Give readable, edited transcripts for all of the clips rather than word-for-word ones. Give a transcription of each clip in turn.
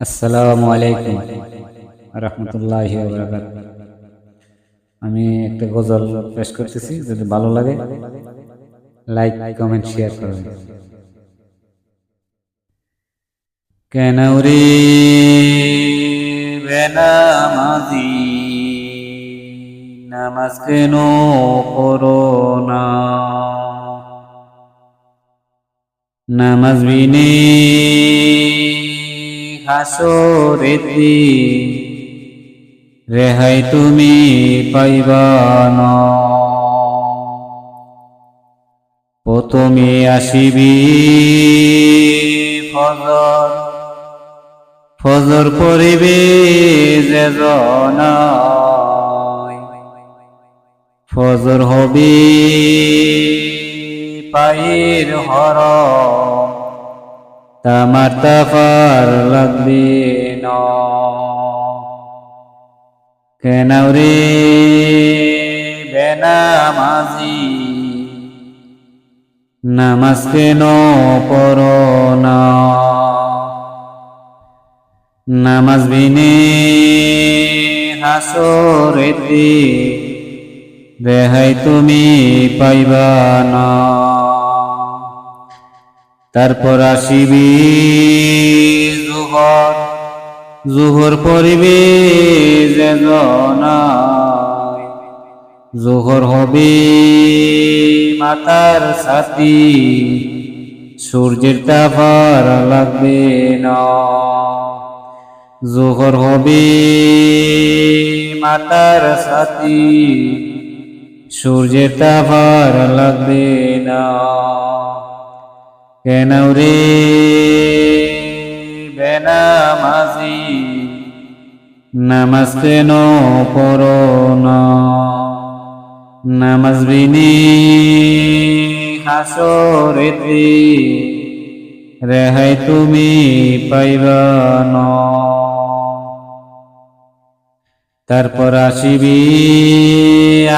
আসসালামু আলাইকুম রহমতুল্লাহি ওয়া বারাকাতুহু। আমি একটা গজল পেশ করতেছি, যদি ভালো লাগে লাইক কমেন্ট শেয়ার করবেন। কেন রে বেনামাজি নামাজ কেন পড়ো না? নামাজ বিনে হাসরেতে রেহাই তুমি পাইবা না। প্রথমে আসিবি ফজর, ফজর পড়িবে যে জনায়, ফজর হবে পায়ের হরম, তামার তাফার লাগবে না। কেন রে বেনামাজি নামাজ কেন পড়ো না? নামাজ বিনে হাসরেতে রেহাই তুমি পাইবা না। তারপর আসিবি জোহর, জোহর পড়িবে যে জনায়, জোহর হবে মাতার ছাতি, সূর্যের তাপ লাগবে না। জোহর হবে মাতার ছাতি, সূর্যের তাপ লাগবে না। কেন রে বেনামাজি নামাজ কেন পড়ো না? নামাজ বিনে হাসরেতে রেহাই তুমি পাইবা না। তারপর আসিবি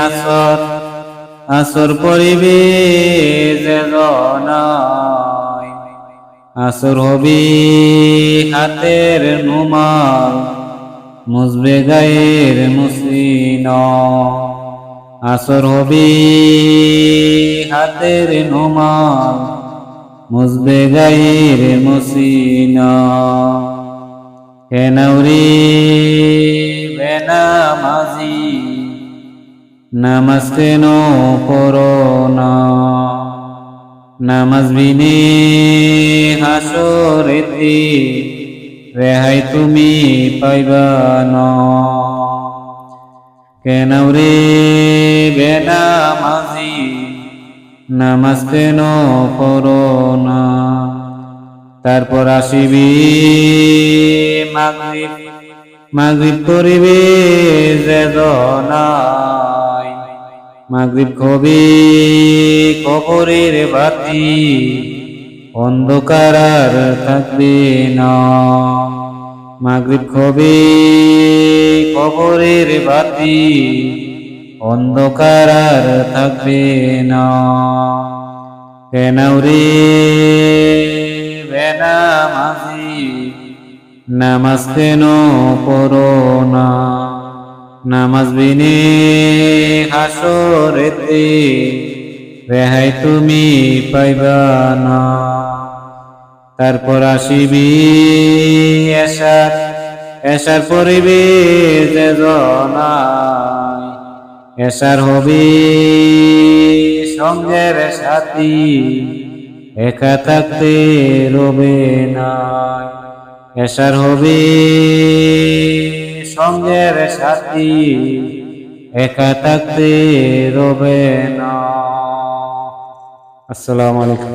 আসর, আসর পড়িবে যে জনায়, আসর হবে হাতের নুমাল, মুছবে গায়ের মুসলিন। আসর হবে হাতের নুমাল, মুছবে গায়ের মুসলিন। কেন রে বেনামাজি নামাজ কেন পড়ো না? নামাজ বিনে হাসরেতে রেহাই তুমি পাইবা না। কেন রে বেনামাজি নামাজ কেন পড়ো না? তারপর আসিবি মাগরিব, মাগরিব পড়িবে যে জনায়, মাগরিব হবে কবরের বাতি, অন্ধকার আর থাকবে না। মাগরিব হবে কবরের বাতি, অন্ধকার আর থাকবে না। কেন রে বেনামাজি নামাজ কেন পড়ো না? নামাজ বিনে হাসরেতে রেহাই তুমি পাইবা না। তারপর আসিবি এশার, এশার পড়িবে যে জনায়, এশার হবে সঙ্গের সাথী, একা থাকতে রবে না। এশার হবে সঙ্গের সাথী, একা থাকতে রবে না। আসসালামু আলাইকুম।